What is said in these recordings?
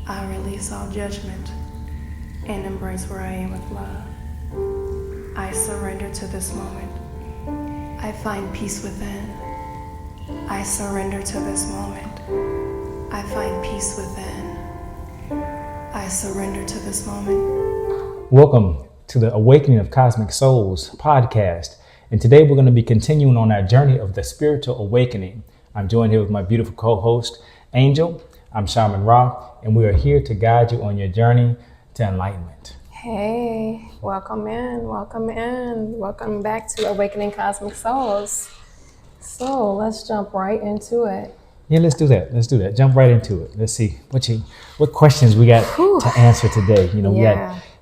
I release all judgment and embrace where I am with love. I surrender to this moment. I find peace within. I surrender to this moment. I find peace within. I surrender to this moment. Welcome to the Awakening of Cosmic Souls podcast. And today we're going to be continuing on our journey of the spiritual awakening. I'm joined here with my beautiful co-host, Angel. I'm Shaman Ra, and we are here to guide you on your journey to enlightenment. Hey, welcome in. Welcome back to Awakening Cosmic Souls. So let's jump right into it. Yeah, let's do that. Jump right into it. Let's see what questions we got to answer today. You know,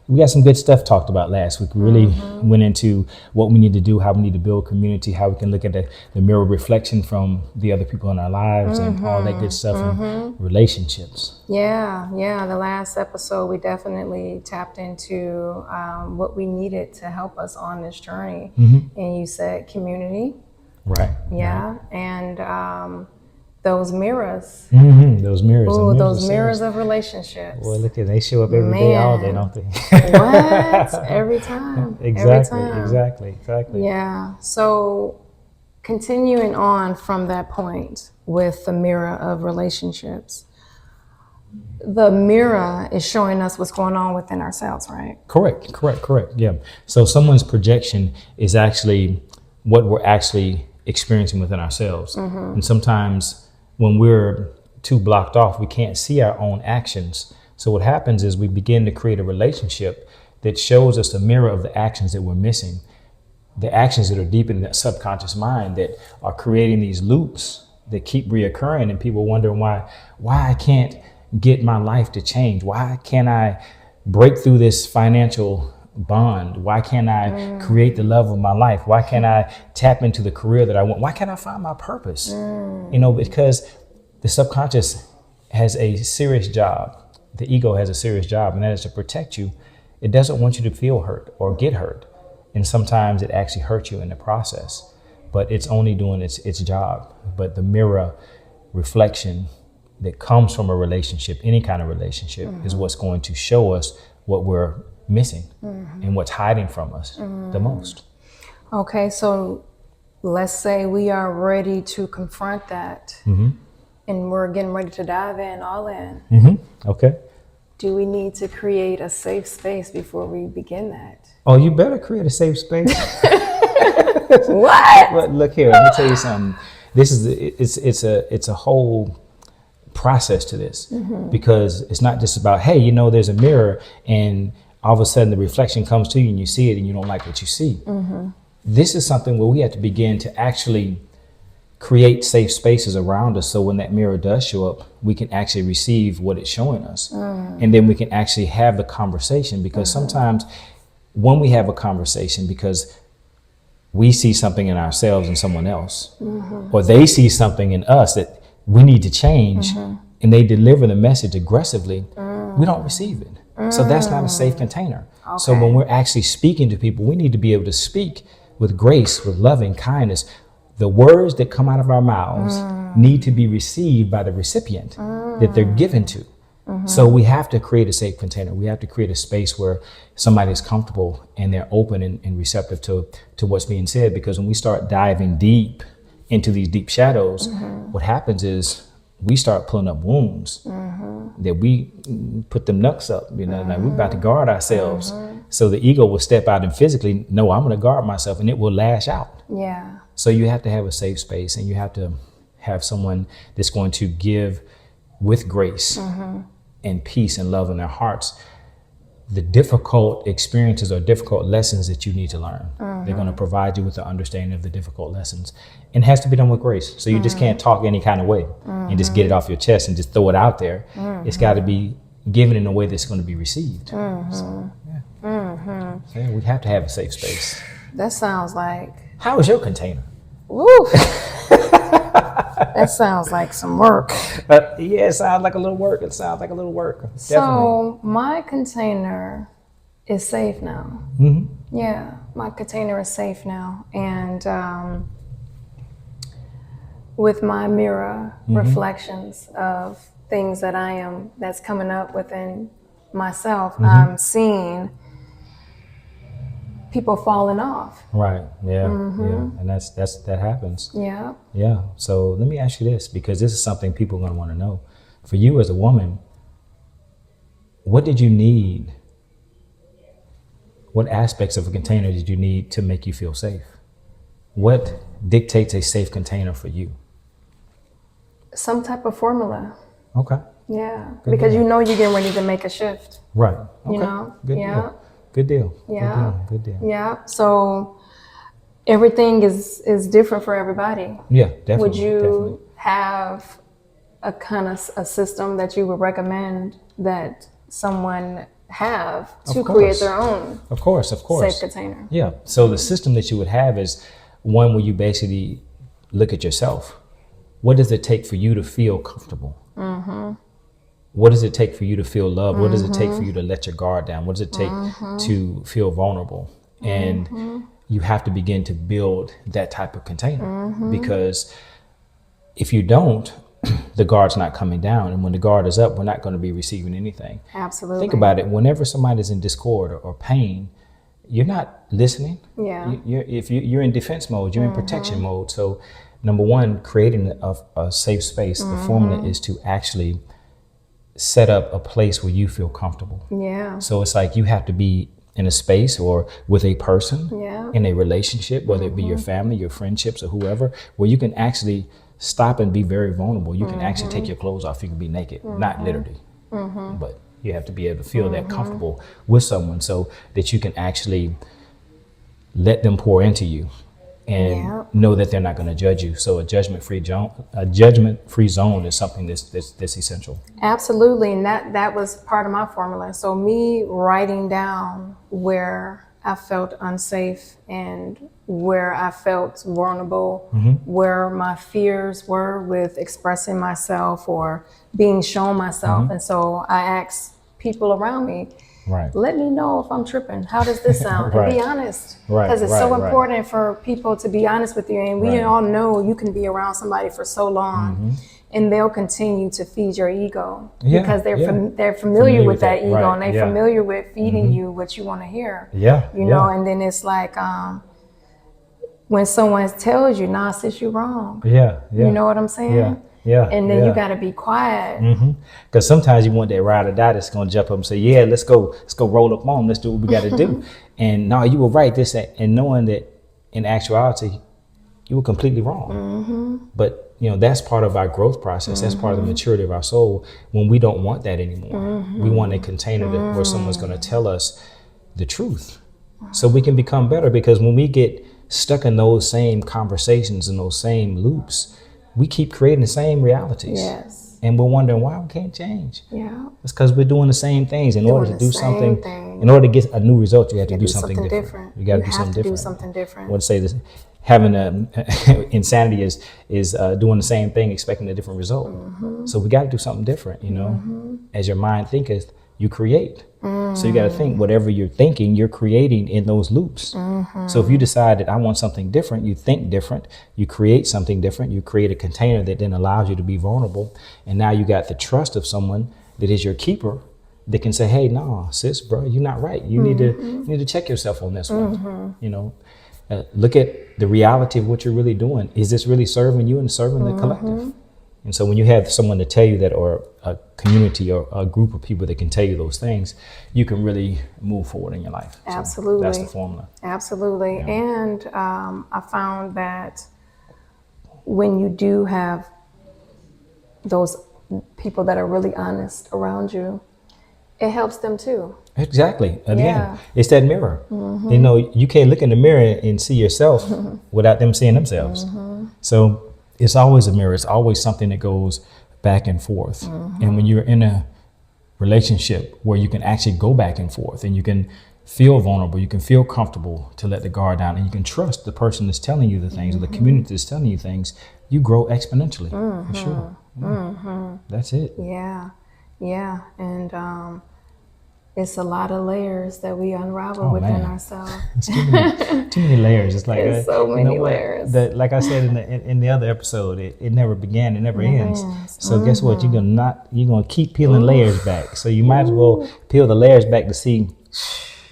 we got some good stuff talked about last week. We really went into what we need to do, how we need to build community, how we can look at the mirror reflection from the other people in our lives and all that good stuff and relationships. Yeah. The last episode, we definitely tapped into what we needed to help us on this journey. And you said community. Right. Yeah. Right. And those mirrors. Those mirrors. Ooh, those mirrors of relationships. Well, look at they show up every day, all day, don't they? What? Every time. Exactly. Yeah. So continuing on from that point with the mirror of relationships, the mirror is showing us what's going on within ourselves, right? Correct. Yeah. So someone's projection is actually what we're actually experiencing within ourselves. And sometimes when we're too blocked off, we can't see our own actions. So what happens is we begin to create a relationship that shows us a mirror of the actions that we're missing, the actions that are deep in that subconscious mind that are creating these loops that keep reoccurring, and people wondering why I can't get my life to change. Why can't I break through this financial bond? Why can't I create the love of my life? Why can't I tap into the career that I want? Why can't I find my purpose? You know, because the subconscious has a serious job. The ego has a serious job, and that is to protect you. It doesn't want you to feel hurt or get hurt. And sometimes it actually hurts you in the process, but it's only doing its job. But the mirror reflection that comes from a relationship, any kind of relationship, is what's going to show us what we're missing and what's hiding from us the most. Okay, so let's say we are ready to confront that and we're getting ready to dive in, all in. Okay. Do we need to create a safe space before we begin that? Oh, you better create a safe space. What? But look here, let me tell you something. It's a whole process to this, because it's not just about, hey, you know, there's a mirror and all of a sudden the reflection comes to you and you see it and you don't like what you see. This is something where we have to begin to actually create safe spaces around us, so when that mirror does show up, we can actually receive what it's showing us. And then we can actually have the conversation, because sometimes when we have a conversation, because we see something in ourselves and someone else, or they see something in us that we need to change, and they deliver the message aggressively, we don't receive it. So that's not a safe container. Okay. So when we're actually speaking to people, we need to be able to speak with grace, with loving kindness. The words that come out of our mouths need to be received by the recipient that they're given to. So we have to create a safe container. We have to create a space where somebody's comfortable and they're open and receptive to what's being said. Because when we start diving deep into these deep shadows, what happens is we start pulling up wounds that we put them knucks up, you know, like we're about to guard ourselves. So the ego will step out and physically, no, I'm going to guard myself, and it will lash out. Yeah. So you have to have a safe space, and you have to have someone that's going to give with grace and peace and love in their hearts the difficult experiences or difficult lessons that you need to learn. They're going to provide you with the understanding of the difficult lessons. And it has to be done with grace. So you just can't talk any kind of way and just get it off your chest and just throw it out there. It's got to be given in a way that's going to be received. So, yeah. So, yeah, we have to have a safe space. That sounds like... How is your container? Woo! That sounds like some work. Yeah, it sounds like a little work. Definitely. So my container is safe now. Yeah, my container is safe now. And with my mirror reflections of things that's coming up within myself, I'm seeing people falling off. Right. Yeah. Yeah. And that happens. Yeah. Yeah. So let me ask you this, because this is something people are going to want to know. For you as a woman, what did you need? What aspects of a container did you need to make you feel safe? What dictates a safe container for you? Some type of formula. Okay. Yeah. Good Because deal. you know you're getting ready to make a shift. Right. Okay. You know? Good Yeah. deal. Good deal. Yeah. Good deal. Yeah. So everything is different for everybody. Yeah, definitely. Would you definitely. have a kind of a system that you would recommend that someone have to create their own Of course. safe container? Yeah. So the system that you would have is one where you basically look at yourself. What does it take for you to feel comfortable? What does it take for you to feel loved? What does it take for you to let your guard down? What does it take to feel vulnerable? And you have to begin to build that type of container, because if you don't, the guard's not coming down. And when the guard is up, we're not going to be receiving anything. Absolutely. Think about it. Whenever somebody's in discord or pain, you're not listening. Yeah. You're in defense mode, you're in protection mode. So number one, creating a safe space, the formula is to actually set up a place where you feel comfortable. Yeah. So it's like you have to be in a space or with a person, Yeah. in a relationship, whether it be your family, your friendships, or whoever, where you can actually stop and be very vulnerable. You can actually take your clothes off. You can be naked, not literally, but you have to be able to feel that comfortable with someone so that you can actually let them pour into you and know that they're not going to judge you. So a judgment-free zone is something that's essential. Absolutely. And that was part of my formula. So me writing down where I felt unsafe and where I felt vulnerable, where my fears were with expressing myself or being shown myself. And so I asked people around me, Right. let me know if I'm tripping. How does this sound? Right. And be honest. Right, Because it's right, so right. important for people to be honest with you. And we Right. all know you can be around somebody for so long and they'll continue to feed your ego because they're familiar with that ego, right, and they're familiar with feeding you what you want to hear. Yeah. You know, and then it's like when someone tells you, nah, sis, you wrong. Yeah. You know what I'm saying? Yeah. Yeah. And then you got to be quiet. Because sometimes you want that ride or die that's going to jump up and say, yeah, let's go roll up on, let's do what we got to do. And no, you were right, this, and knowing that in actuality, you were completely wrong. But, you know, that's part of our growth process. That's part of the maturity of our soul when we don't want that anymore. We want a container where someone's going to tell us the truth so we can become better. Because when we get stuck in those same conversations and those same loops, we keep creating the same realities. Yes. And we're wondering why we can't change. Yeah. It's because we're doing the same things. In order to do something, thing. in order to get a new result, you have to do something different. You got to do something different. Do something different. I would say this: having insanity is doing the same thing, expecting a different result. So we got to do something different. You know, as your mind thinketh, you create. So you got to think whatever you're thinking, you're creating in those loops. So if you decide that I want something different, you think different, you create something different, you create a container that then allows you to be vulnerable. And now you got the trust of someone that is your keeper that can say, hey, no, sis, bro, you're not right. You need to check yourself on this one. You know, look at the reality of what you're really doing. Is this really serving you and serving the collective? And so when you have someone to tell you that, or a community or a group of people that can tell you those things, you can really move forward in your life. Absolutely. So that's the formula. Absolutely. Yeah. And I found that when you do have those people that are really honest around you, it helps them too. Exactly. Again, it's that mirror. You know, you can't look in the mirror and see yourself without them seeing themselves. So it's always a mirror. It's always something that goes back and forth. And when you're in a relationship where you can actually go back and forth and you can feel vulnerable, you can feel comfortable to let the guard down, and you can trust the person that's telling you the things, or the community that's telling you things, you grow exponentially. For sure. That's it. Yeah. And It's a lot of layers that we unravel Oh, within man. ourselves. It's too many layers. It's like It's so you many know what? layers. Like I said in the other episode, it never began, it never ends. ends. So guess what? You're gonna keep peeling layers back. So you might as well peel the layers back to see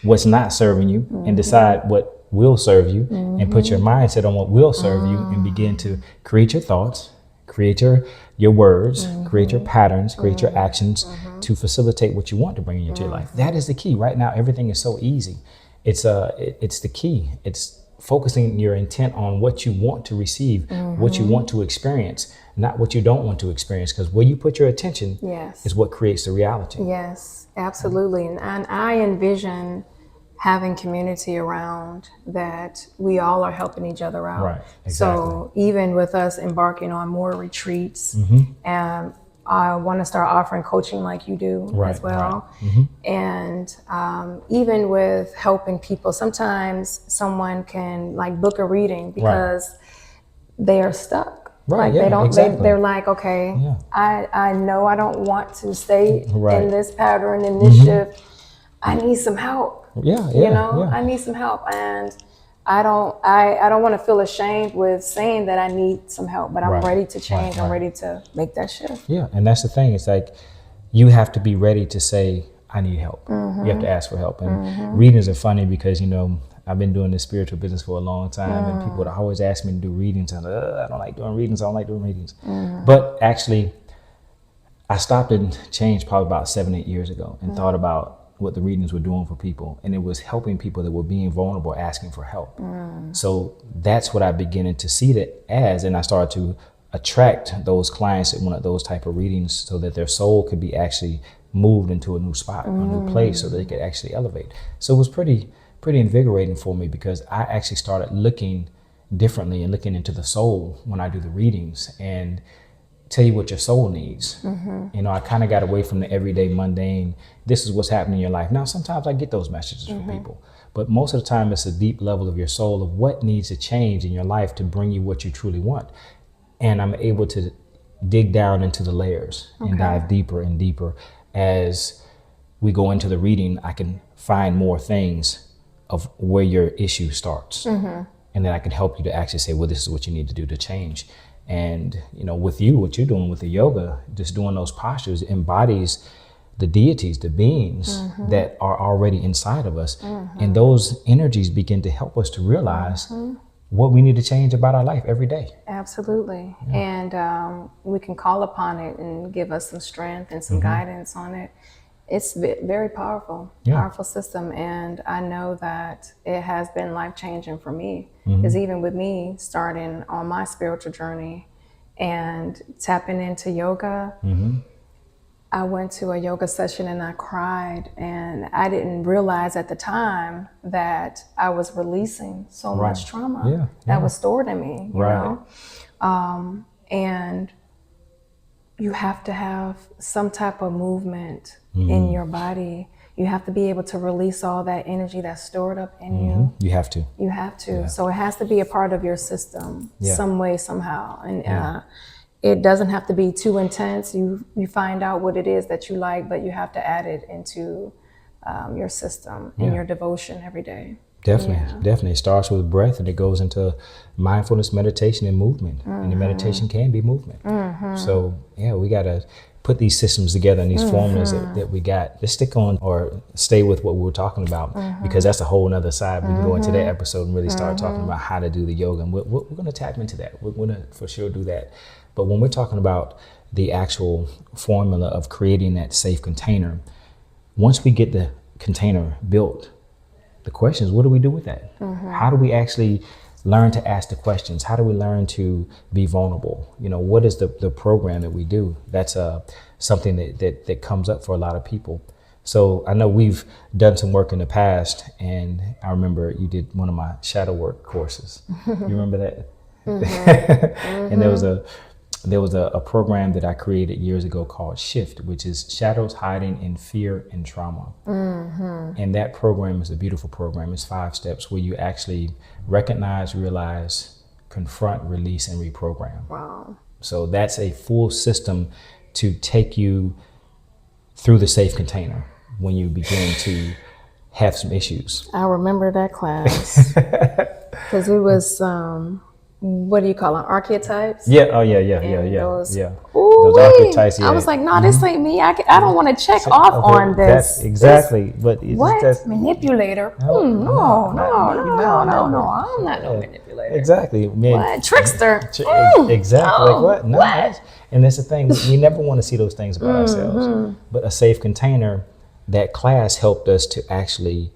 what's not serving you and decide what will serve you, and put your mindset on what will serve you, and begin to create your thoughts, create your words, create your patterns, create your actions to facilitate what you want to bring into your life. That is the key. Right now, everything is so easy. It's the key. It's focusing your intent on what you want to receive, what you want to experience, not what you don't want to experience. Because where you put your attention Yes. is what creates the reality. Yes, absolutely. And I envision having community around that we all are helping each other out. Right, exactly. So even with us embarking on more retreats, and I want to start offering coaching like you do as well. And even with helping people, sometimes someone can like book a reading because they are stuck. Right, Like yeah, they don't, exactly. they're like, okay, Yeah. I know I don't want to stay Right. in this pattern, in this shift. I need some help. Yeah, You know, yeah. I need some help, and I don't want to feel ashamed with saying that I need some help, but I'm Right. ready to change. Right. I'm ready to make that shift. Yeah, and that's the thing. It's like you have to be ready to say, I need help. You have to ask for help. And readings are funny because, I've been doing this spiritual business for a long time, and people would always ask me to do readings. And I don't like doing readings. I don't like doing readings. But actually, I stopped and changed probably about 7-8 years ago and thought about what the readings were doing for people. And it was helping people that were being vulnerable, asking for help. So that's what I began to see that as, and I started to attract those clients that wanted those type of readings so that their soul could be actually moved into a new spot, a new place, so they could actually elevate. So it was pretty invigorating for me because I actually started looking differently and looking into the soul when I do the readings and tell you what your soul needs. I kind of got away from the everyday mundane, this is what's happening in your life. Now, sometimes I get those messages from people, but most of the time it's a deep level of your soul of what needs to change in your life to bring you what you truly want. And I'm able to dig down into the layers and dive deeper and deeper. As we go into the reading, I can find more things of where your issue starts. And then I can help you to actually say, well, this is what you need to do to change. And, with you, what you're doing with the yoga, just doing those postures embodies the deities, the beings that are already inside of us. And those energies begin to help us to realize what we need to change about our life every day. Absolutely. And we can call upon it and give us some strength and some guidance on it. It's very powerful, powerful system. And I know that it has been life-changing for me. Because even with me starting on my spiritual journey and tapping into yoga, I went to a yoga session and I cried, and I didn't realize at the time that I was releasing so much trauma that was stored in me, you know? And you have to have some type of movement in your body. You have to be able to release all that energy that's stored up in you. You have to. You have to. Yeah. So it has to be a part of your system some way, somehow. And it doesn't have to be too intense. You find out what it is that you like, but you have to add it into your system and your devotion every day. Definitely. It starts with breath and it goes into mindfulness, meditation, and movement. And the meditation can be movement. So we got to put these systems together and these formulas that we got. Let's stick on or stay with what we were talking about because that's a whole nother side. We can go into that episode and really start talking about how to do the yoga. And we're going to tap into that. We're going to for sure do that. But when we're talking about the actual formula of creating that safe container, once we get the container built, the question is, what do we do with that? How do we actually learn to ask the questions? How do we learn to be vulnerable? What is the program that we do? That's something that comes up for a lot of people. So I know we've done some work in the past, and I remember you did one of my shadow work courses. You remember that? And there was a program that I created years ago called Shift, which is Shadows Hiding in Fear and Trauma. And that program is a beautiful program. It's 5 steps where you actually recognize, realize, confront, release, and reprogram. Wow. So that's a full system to take you through the safe container. when you begin to have some issues. I remember that class because it was, what do you call them, archetypes? Yeah. Oh, yeah. Those, Yeah. Ooh, Those archetypes. Yeah. I was like, no, this ain't me. I don't want to check off on this. That's exactly. But it's What? just, Manipulator? No, No, no. I'm not no manipulator. exactly. Man, What? Trickster? Exactly. No. Like what? No. And that's the thing. We never want to see those things about ourselves. But a safe container, that class helped us to actually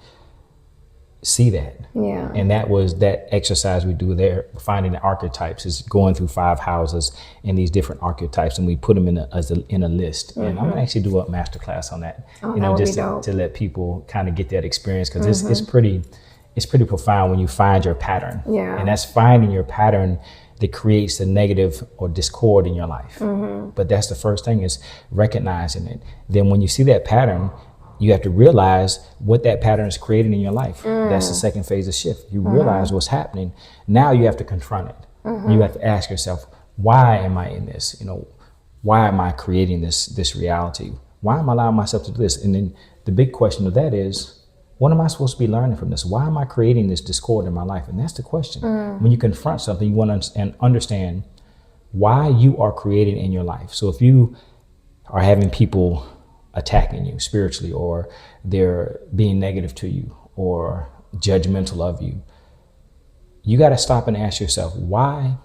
see that. Yeah. And that was that exercise we do there, finding the archetypes, is going through 5 houses and these different archetypes, and we put them in a list. And I'm gonna actually do a master class on that. Oh, you know, that would just be dope. to let people kind of get that experience, because it's pretty profound when you find your pattern. Yeah. And that's finding your pattern that creates the negative or discord in your life. But that's the first thing, is recognizing it. Then when you see that pattern, you have to realize what that pattern is creating in your life. That's the second phase of shift. You realize what's happening. Now you have to confront it. You have to ask yourself, why am I in this? You know, why am I creating this reality? Why am I allowing myself to do this? And then the big question of that is, what am I supposed to be learning from this? Why am I creating this discord in my life? And that's the question. When you confront something, you want to understand why you are creating in your life. So if you are having people attacking you spiritually, or they're being negative to you or judgmental of you, you got to stop and ask yourself, why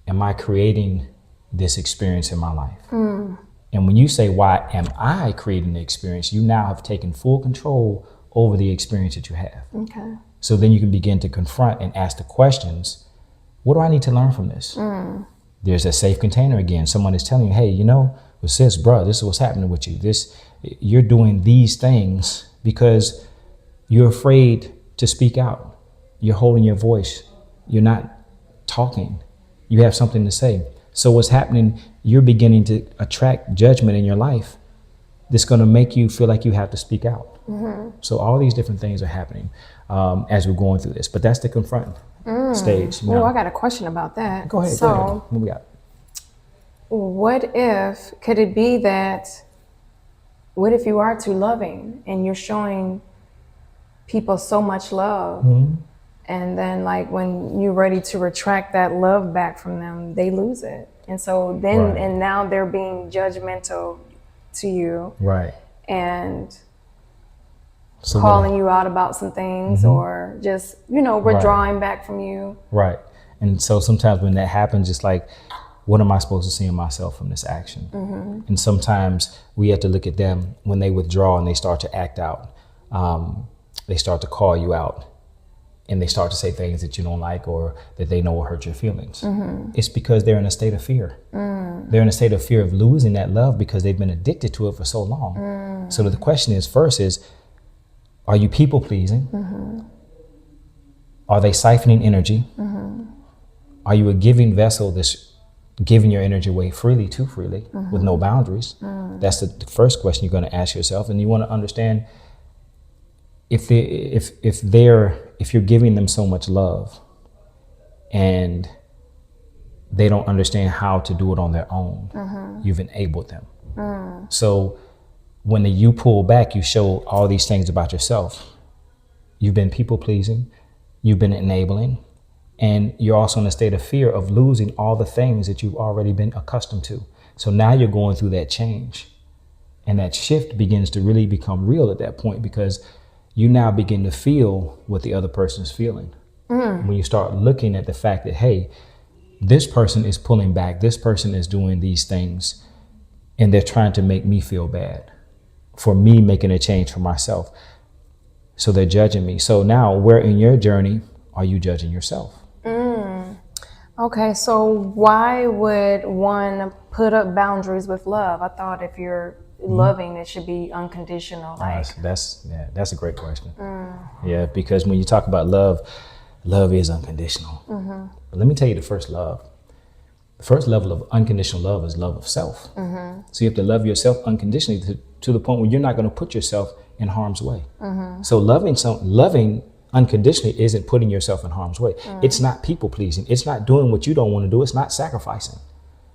am I creating this experience in my life? And when you say, why am I creating the experience, you now have taken full control over the experience that you have. Okay. So then you can begin to confront and ask the questions, what do I need to learn from this? There's a safe container again. Someone is telling you, hey, you know, well, sis, bro, this is what's happening with you. You're doing these things because you're afraid to speak out. You're holding your voice. You're not talking. You have something to say. So what's happening, you're beginning to attract judgment in your life that's going to make you feel like you have to speak out. So all these different things are happening as we're going through this. But that's the confront stage. Oh, I got a question about that. Go ahead. So, go ahead. What we got? Could it be that, what if you are too loving and you're showing people so much love, and then like when you're ready to retract that love back from them, they lose it. And so then, and now they're being judgmental to you. Right. And So calling you out about some things, or just, withdrawing back from you. Right. And so sometimes when that happens, it's like, what am I supposed to see in myself from this action? And sometimes we have to look at them when they withdraw and they start to act out. They start to call you out, and they start to say things that you don't like or that they know will hurt your feelings. It's because they're in a state of fear. They're in a state of fear of losing that love because they've been addicted to it for so long. So the question is, first is, are you people pleasing? Are they siphoning energy? Are you a giving vessel that's giving your energy away freely, too freely, with no boundaries? That's the first question you're going to ask yourself. And you want to understand if you're giving them so much love and they don't understand how to do it on their own, you've enabled them. So when you pull back, you show all these things about yourself. You've been people pleasing, you've been enabling, and you're also in a state of fear of losing all the things that you've already been accustomed to. So now you're going through that change, and that shift begins to really become real at that point, because you now begin to feel what the other person is feeling. When you start looking at the fact that, hey, this person is pulling back, this person is doing these things, and they're trying to make me feel bad for me making a change for myself. So they're judging me. So now, where in your journey are you judging yourself? Okay, so why would one put up boundaries with love? I thought if you're loving, it should be unconditional. That's a great question. Yeah, because when you talk about love, love is unconditional. But let me tell you the first love. The first level of unconditional love is love of self. So you have to love yourself unconditionally to the point where you're not going to put yourself in harm's way. So loving unconditionally isn't putting yourself in harm's way. It's not people pleasing. It's not doing what you don't want to do. It's not sacrificing.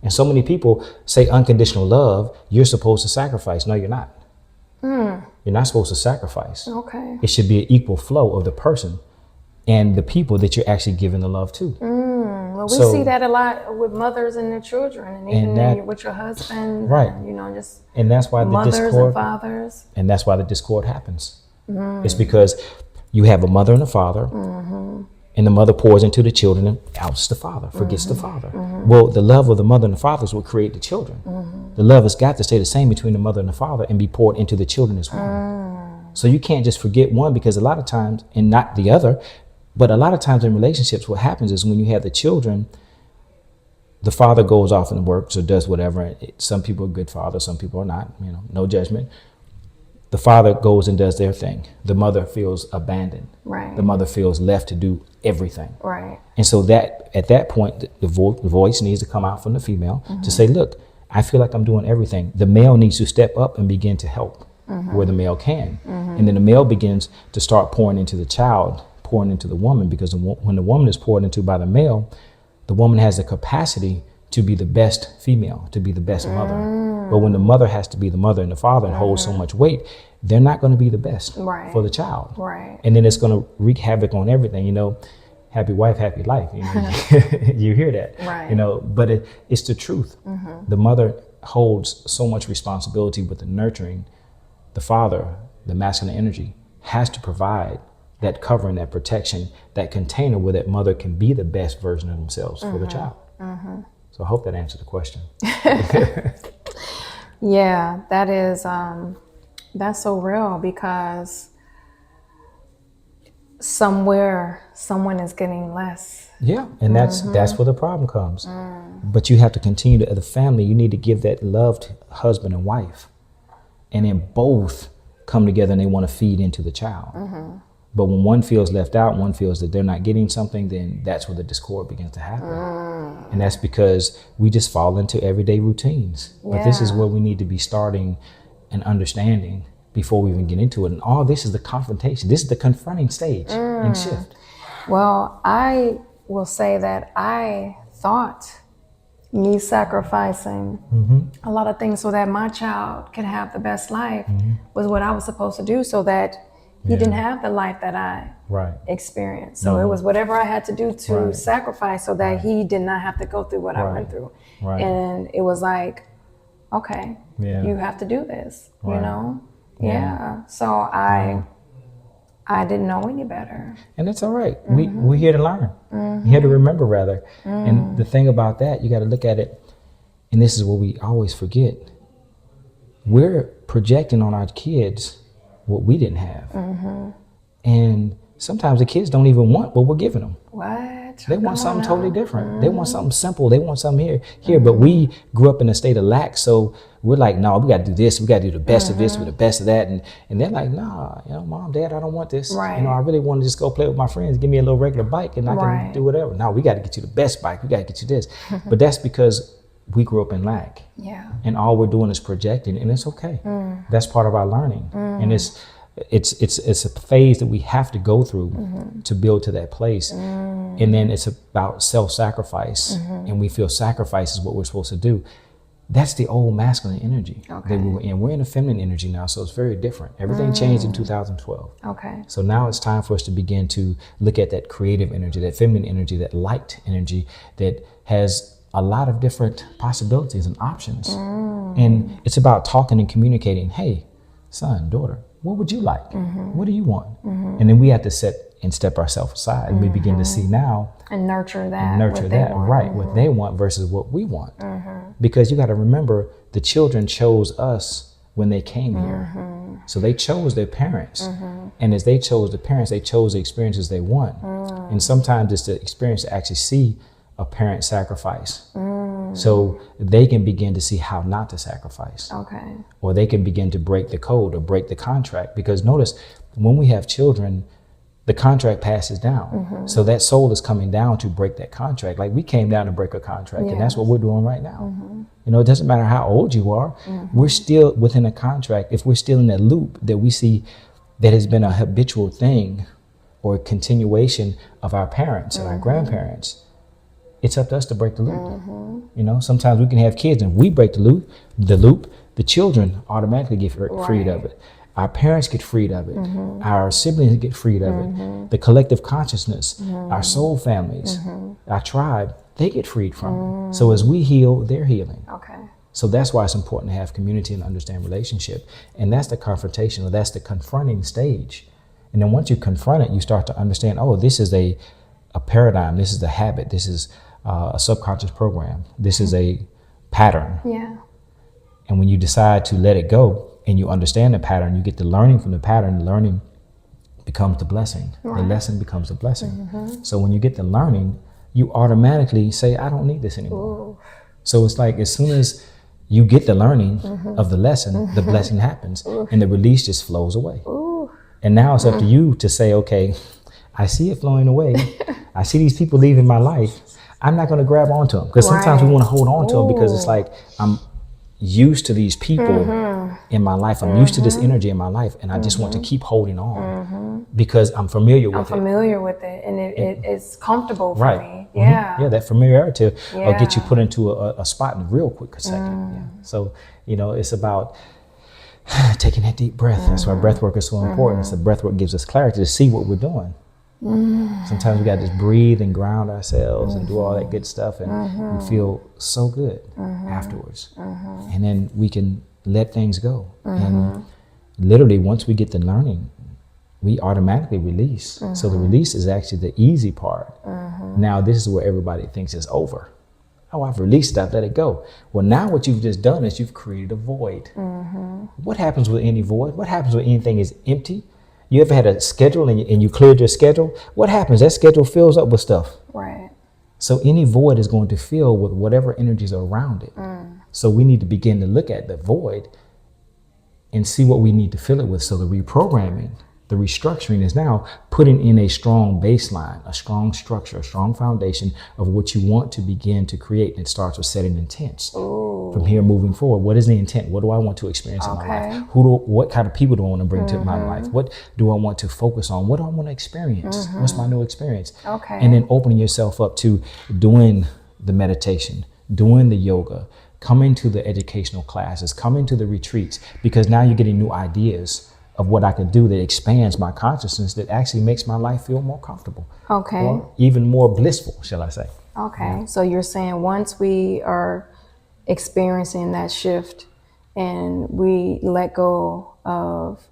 And so many people say unconditional love, you're supposed to sacrifice. No, you're not. You're not supposed to sacrifice. Okay. It should be an equal flow of the person and the people that you're actually giving the love to. Well, we So- see that a lot with mothers and their children, and even that- with your husband, Right. and, you know, just And that's why the mothers discord and fathers. and that's why the discord happens. It's because you have a mother and a father, and the mother pours into the children and outs the father, forgets the father. Well, the love of the mother and the fathers will create the children. The love has got to stay the same between the mother and the father and be poured into the children as one. So you can't just forget one, because a lot of times, and not the other, but a lot of times in relationships, what happens is when you have the children, the father goes off and works or does whatever. Some people are good fathers, some people are not, you know, no judgment. The father goes and does their thing. The mother feels abandoned. Right. The mother feels left to do everything. Right. And so that at that point, the voice needs to come out from the female to say, look, I feel like I'm doing everything. The male needs to step up and begin to help where the male can. And then the male begins to start pouring into the child, pouring into the woman, because when the woman is poured into by the male, the woman has the capacity to be the best female, to be the best mother. But when the mother has to be the mother and the father and hold so much weight, they're not going to be the best for the child. Right. And then it's going to wreak havoc on everything, you know. Happy wife, happy life. You know, you hear that, Right. you know, but it's the truth. The mother holds so much responsibility with the nurturing. The father, the masculine energy, has to provide that covering, that protection, that container where that mother can be the best version of themselves for the child. So I hope that answered the question. Yeah, that is, that's so real, because somewhere someone is getting less. Yeah, and that's where the problem comes. But you have to continue to, as a family, you need to give that love to husband and wife. And then both come together and they want to feed into the child. But when one feels left out, one feels that they're not getting something, then that's where the discord begins to happen. And that's because we just fall into everyday routines. But this is where we need to be starting and understanding before we even get into it. And all this is the confrontation. This is the confronting stage and shift. Well, I will say that I thought me sacrificing a lot of things so that my child could have the best life was what I was supposed to do, so that he didn't have the life that I experienced. So it was whatever I had to do to sacrifice so that he did not have to go through what I went through. And it was like, okay, you have to do this, you know? So I didn't know any better. And that's all right. We're here to learn. Here to remember, rather. And the thing about that, you got to look at it, and this is what we always forget. We're projecting on our kids what we didn't have. And sometimes the kids don't even want what we're giving them. What? They want something totally different. They want something simple. They want something here. But we grew up in a state of lack. So we're like, no, we got to do this. We got to do the best of this with the best of that. And they're like, nah, you know, mom, dad, I don't want this. You know, I really want to just go play with my friends. Give me a little regular bike and I can do whatever. No, we got to get you the best bike. We got to get you this. But that's because we grew up in lack. And all we're doing is projecting, and it's okay. That's part of our learning. And it's a phase that we have to go through to build to that place. And then it's about self-sacrifice. And we feel sacrifice is what we're supposed to do. That's the old masculine energy that we were in. We're in a feminine energy now, so it's very different. Everything changed in 2012. So now it's time for us to begin to look at that creative energy, that feminine energy, that light energy that has a lot of different possibilities and options. And it's about talking and communicating. Hey, son, daughter, what would you like? What do you want? And then we have to set and step ourselves aside, and we begin to see now and nurture that, what they want versus what we want. Because you got to remember, the children chose us when they came here. So they chose their parents, and as they chose the parents, they chose the experiences they want. And sometimes it's the experience to actually see a parent sacrifice, so they can begin to see how not to sacrifice. Or they can begin to break the code or break the contract. Because notice, when we have children, the contract passes down. So that soul is coming down to break that contract. Like we came down to break a contract, and that's what we're doing right now. You know, it doesn't matter how old you are, we're still within a contract. If we're still in that loop that we see that has been a habitual thing or a continuation of our parents and our grandparents, it's up to us to break the loop. You know, sometimes we can have kids and we break the loop, the children automatically get freed of it. Our parents get freed of it. Our siblings get freed of it. The collective consciousness, our soul families, our tribe, they get freed from it. So as we heal, they're healing. Okay. So that's why it's important to have community and understand relationship. And that's the confrontation, or that's the confronting stage. And then once you confront it, you start to understand, oh, this is a paradigm. This is a habit. This is a subconscious program. This is a pattern. Yeah. And when you decide to let it go and you understand the pattern, you get the learning from the pattern. The learning becomes the blessing. Right. The lesson becomes the blessing. So when you get the learning, you automatically say, I don't need this anymore. Ooh. So it's like as soon as you get the learning of the lesson, the blessing happens and the release just flows away. Ooh. And now it's up to you to say, okay, I see it flowing away. I see these people leaving my life. I'm not going to grab onto them, because sometimes we want to hold on to them because it's like, I'm used to these people in my life. I'm used to this energy in my life, and I just want to keep holding on because I'm familiar with it. I'm familiar with it, and it's comfortable for me. Yeah. Yeah, that familiarity will get you put into a spot in real quick second. Yeah. So, it's about taking that deep breath. That's why breath work is so important. So breath work gives us clarity to see what we're doing. Sometimes we got to just breathe and ground ourselves and do all that good stuff, and we feel so good afterwards. And then we can let things go. And literally, once we get the learning, we automatically release. So the release is actually the easy part. Now this is where everybody thinks it's over. Oh, I've released stuff, let it go. Well, now what you've just done is you've created a void. What happens with any void? What happens when anything is empty? You ever had a schedule and you cleared your schedule? What happens? That schedule fills up with stuff. Right. So any void is going to fill with whatever energies are around it. So we need to begin to look at the void and see what we need to fill it with. So the reprogramming, the restructuring is now putting in a strong baseline, a strong structure, a strong foundation of what you want to begin to create. And it starts with setting intents. From here moving forward, what is the intent? What do I want to experience in my life? What kind of people do I want to bring to my life? What do I want to focus on? What do I want to experience? What's my new experience? And then opening yourself up to doing the meditation, doing the yoga, coming to the educational classes, coming to the retreats, because now you're getting new ideas of what I can do that expands my consciousness, that actually makes my life feel more comfortable. Or even more blissful, shall I say. So you're saying once we are experiencing that shift and we let go of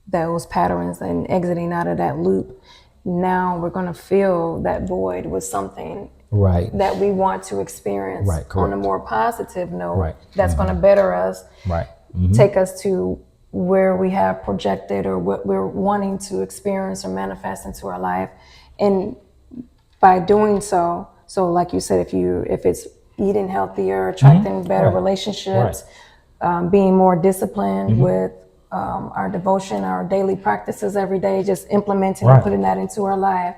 those patterns and exiting out of that loop, now we're going to fill that void with something that we want to experience on a more positive note that's going to better us, take us to where we have projected or what we're wanting to experience or manifest into our life. And by doing so like you said, if it's eating healthier, attracting better relationships, being more disciplined with our devotion, our daily practices every day, just implementing and putting that into our life.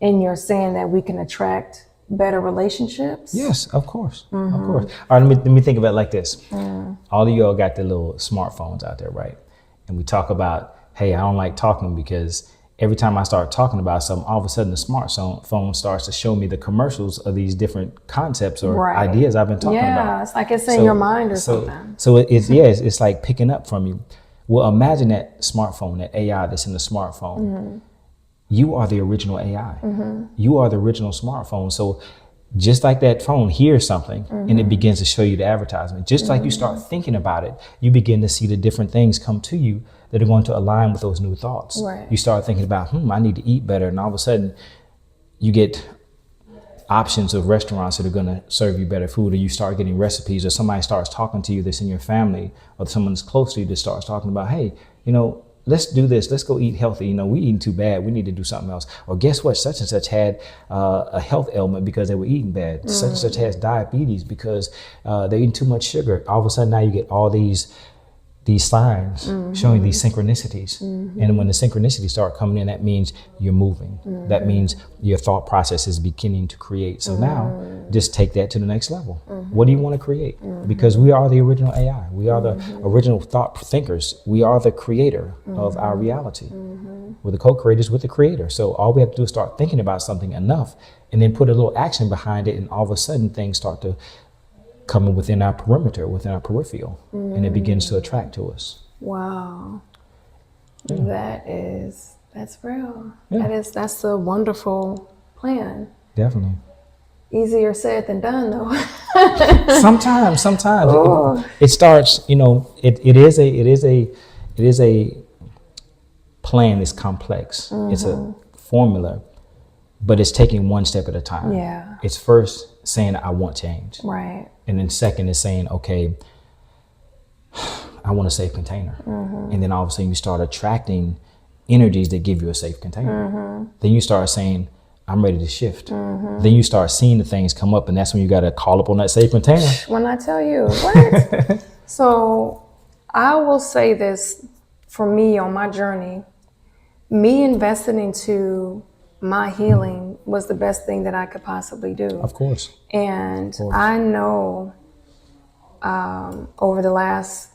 And you're saying that we can attract better relationships? Yes, of course. Of course. All right, let me think about it like this. All of y'all got the little smartphones out there, right? And we talk about, hey, I don't like talking because every time I start talking about something, all of a sudden the smartphone starts to show me the commercials of these different concepts or ideas I've been talking about. Yeah, it's like it's in your mind or something. So it's like picking up from you. Well, imagine that smartphone, that AI that's in the smartphone. You are the original AI. You are the original smartphone. So just like that phone hears something and it begins to show you the advertisement, just like you start thinking about it, you begin to see the different things come to you that are going to align with those new thoughts. You start thinking about, I need to eat better. And all of a sudden you get options of restaurants that are going to serve you better food, or you start getting recipes, or somebody starts talking to you that's in your family or someone that's close to you that starts talking about, hey, let's do this. Let's go eat healthy. We eating too bad. We need to do something else. Or guess what? Such and such had a health ailment because they were eating bad. Such and such has diabetes because they're eating too much sugar. All of a sudden now you get all these signs showing these synchronicities. And when the synchronicities start coming in, that means you're moving. That means your thought process is beginning to create. So now just take that to the next level. What do you want to create? Because we are the original AI. We are the original thought thinkers. We are the creator of our reality. We're the co-creators with the creator. So all we have to do is start thinking about something enough and then put a little action behind it, and all of a sudden things start to coming within our perimeter, within our peripheral, and it begins to attract to us. Wow. Yeah. That's real. Yeah. That's a wonderful plan. Definitely. Easier said than done, though. Sometimes Oh. it starts. It is a plan. It's complex. It's a formula, but it's taking one step at a time. Yeah. It's first saying I want change, Right. and then second is saying, okay, I want a safe container, and then all of a sudden you start attracting energies that give you a safe container. Then you start saying, I'm ready to shift. Then you start seeing the things come up, and that's when you got to call up on that safe container. When I tell you, what? So I will say this, for me on my journey, me investing into my healing was the best thing that I could possibly do. Of course. And I know over the last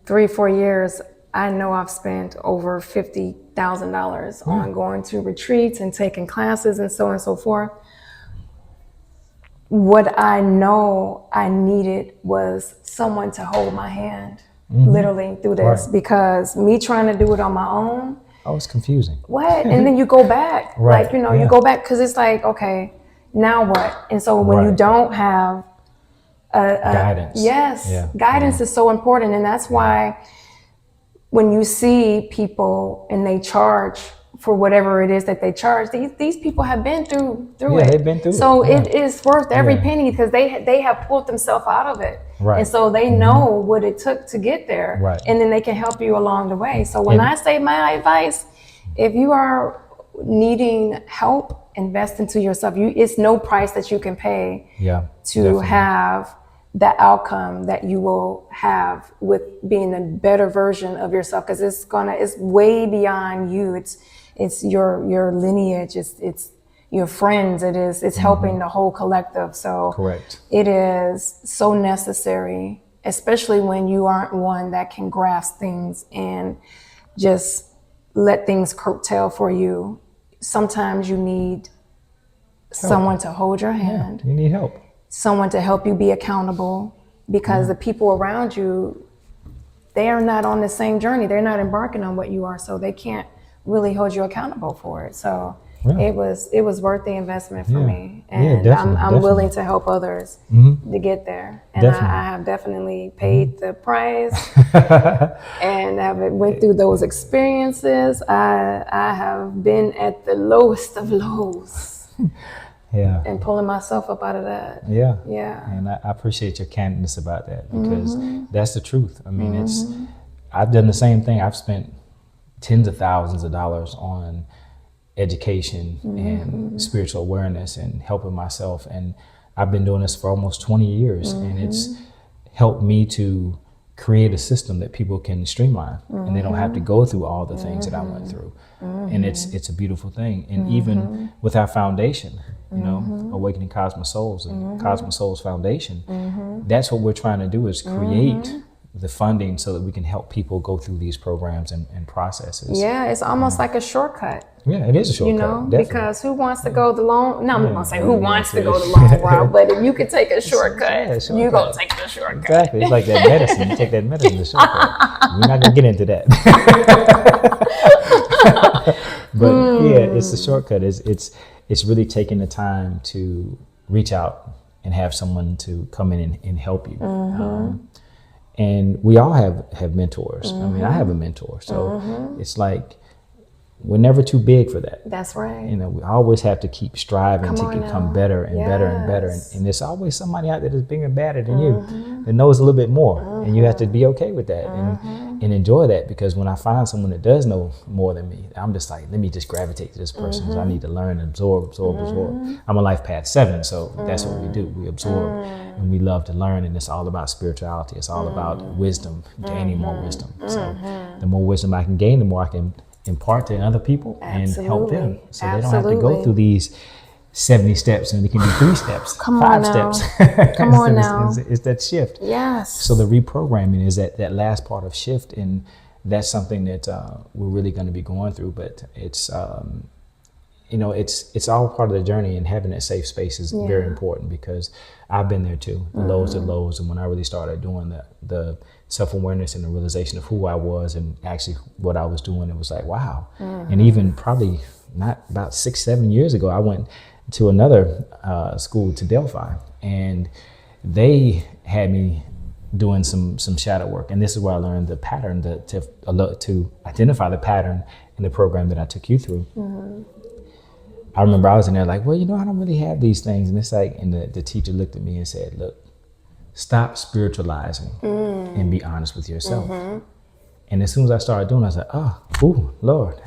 3-4 years, I know I've spent over $50,000 on going to retreats and taking classes and so on and so forth. What I know I needed was someone to hold my hand, literally through this, because me trying to do it on my own. Oh, it's confusing. What? And then you go back, Right. like, you go back, because it's like, okay, now what? And so when you don't have Guidance. Yes, Yeah. guidance is so important. And that's why when you see people and they charge for whatever it is that they charge, these people have been through it. They've been through so it. it is worth every penny, because they have pulled themselves out of it. Right. And so they know what it took to get there. Right. And then they can help you along the way. So when I say my advice, if you are needing help, invest into yourself. It's no price that you can pay to have the outcome that you will have with being a better version of yourself, because it's way beyond you. It's your lineage, it's your friends, it's helping the whole collective. So correct. It is so necessary, especially when you aren't one that can grasp things and just let things curtail for you. Sometimes you need someone to hold your hand. You need help. Someone to help you be accountable, because the people around you, they are not on the same journey. They're not embarking on what you are, so they can't really hold you accountable for it. So it was worth the investment for me, and I'm willing to help others to get there. And I have definitely paid the price, and I went through those experiences. I have been at the lowest of lows. Yeah. And pulling myself up out of that. Yeah. Yeah. And I appreciate your candidness about that, because that's the truth. I mean, I've done the same thing. I've spent tens of thousands of dollars on education and spiritual awareness and helping myself. And I've been doing this for almost 20 years, and it's helped me to create a system that people can streamline, and they don't have to go through all the things that I went through. And it's a beautiful thing. And even with our foundation, Awakening Cosmic Souls and Cosmic Souls Foundation, that's what we're trying to do, is create the funding so that we can help people go through these programs and processes. Yeah, it's almost like a shortcut. Yeah, it is a shortcut. Definitely. Because who wants to go the long? No, I'm not gonna say who wants to go the long route, but if you could take a shortcut, you're gonna take the shortcut. Exactly. It's like that medicine. You take that medicine, the shortcut. We're not gonna get into that. But yeah, it's a shortcut. It's really taking the time to reach out and have someone to come in and help you. And we all have mentors. I mean, I have a mentor, so it's like we're never too big for that. That's right. We always have to keep striving to become better and better and better. And there's always somebody out there that's bigger and badder than you, that knows a little bit more. And you have to be okay with that and enjoy that, because when I find someone that does know more than me, I'm just like, let me just gravitate to this person, because I need to learn and absorb. I'm a life path 7, so that's what we do. We absorb, and we love to learn, and it's all about spirituality. It's all about wisdom, gaining more wisdom. So the more wisdom I can gain, the more I can impart to other people and help them, so they don't have to go through these 70 steps, and it can be 3 steps, 5 steps. Come on now. It's that shift. Yes. So the reprogramming is that last part of shift, and that's something that we're really going to be going through. But it's you know, it's all part of the journey, and having that safe space is very important, because I've been there too, the lows, the lows. And when I really started doing the self-awareness and the realization of who I was and actually what I was doing, it was like, wow. And even probably not about 6-7 years ago, I went to another school, to Delphi, and they had me doing some shadow work. And this is where I learned the pattern, to identify the pattern in the program that I took you through. I remember I was in there like, well, you know, I don't really have these things. And it's like, and the teacher looked at me and said, look, stop spiritualizing and be honest with yourself. And as soon as I started doing it, I was like, oh, ooh, Lord,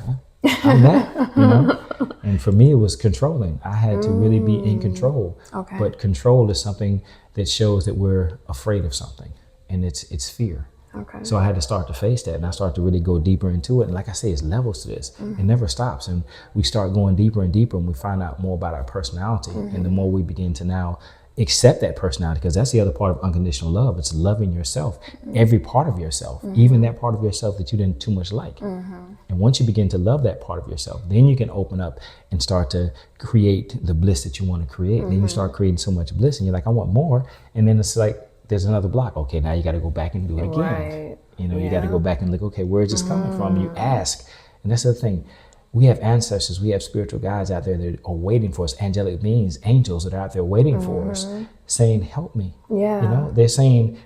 I'm that, you know? And for me, it was controlling. I had to really be in control. Okay. But control is something that shows that we're afraid of something, and it's fear. Okay. So I had to start to face that, and I started to really go deeper into it. And like I say, it's levels to this. It never stops. And we start going deeper and deeper, and we find out more about our personality. And the more we begin to now accept that personality, because that's the other part of unconditional love. It's loving yourself, every part of yourself, even that part of yourself that you didn't too much like. And once you begin to love that part of yourself, then you can open up and start to create the bliss that you want to create. Then you start creating so much bliss, and you're like, I want more. And then it's like, there's another block. Okay, now you got to go back and do it again. Right. You know, you got to go back and look, okay, where is this coming from? You ask. And that's the thing. We have ancestors, we have spiritual guides out there that are waiting for us, angelic beings, angels that are out there waiting for us, saying, help me. Yeah. You know, they're saying,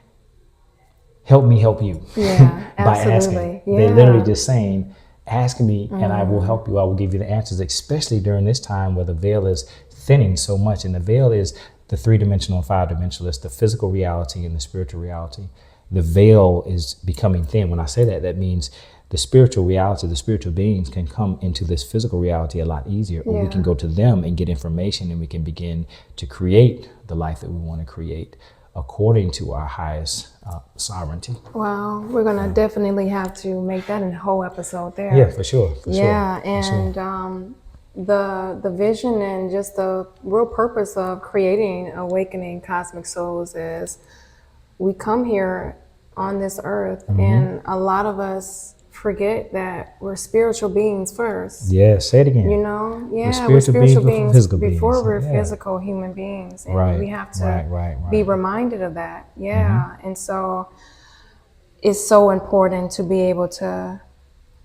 help me help you. Yeah, by absolutely. asking. They're literally just saying, ask me and I will help you. I will give you the answers, especially during this time where the veil is thinning so much. And the veil is the 3-dimensional and 5-dimensional. It's the physical reality and the spiritual reality. The veil is becoming thin. When I say that, that means the spiritual reality, the spiritual beings can come into this physical reality a lot easier, or we can go to them and get information, and we can begin to create the life that we want to create according to our highest sovereignty. Well, we're going to definitely have to make that a whole episode there. Yeah, for sure. And the vision and just the real purpose of creating awakening cosmic souls is we come here on this earth, and a lot of us forget that we're spiritual beings first. Yeah, say it again. You know, we're spiritual beings before we're physical human beings, and we have to be reminded of that. And so it's so important to be able to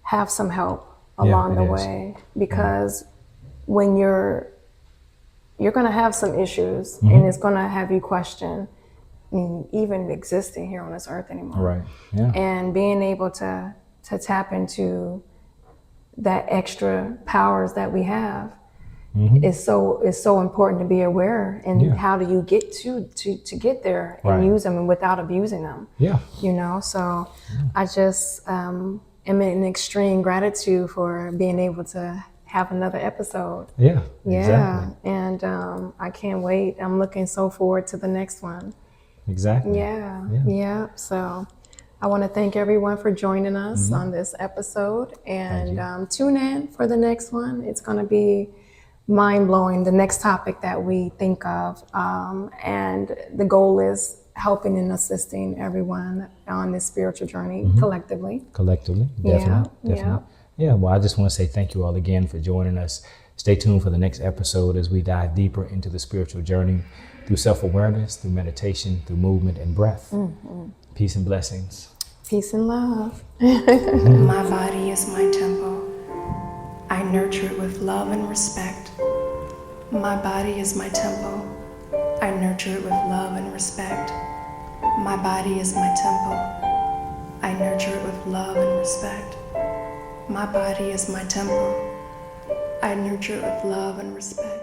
have some help along the way, because when you're going to have some issues, and it's going to have you question even existing here on this earth anymore. And being able to tap into that extra powers that we have is so important to be aware. And how do you get to get there and use them and without abusing them? You know, so I just am in extreme gratitude for being able to have another episode. Exactly. And I can't wait. I'm looking so forward to the next one. Exactly. So I want to thank everyone for joining us on this episode, and tune in for the next one. It's going to be mind-blowing, the next topic that we think of, and the goal is helping and assisting everyone on this spiritual journey collectively, definitely. Well, I just want to say thank you all again for joining us. Stay tuned for the next episode as we dive deeper into the spiritual journey through self-awareness, through meditation, through movement and breath. Peace and blessings. Peace and love. My body is my temple. I nurture it with love and respect. My body is my temple. I nurture it with love and respect. My body is my temple. I nurture it with love and respect. My body is my temple. I nurture it with love and respect.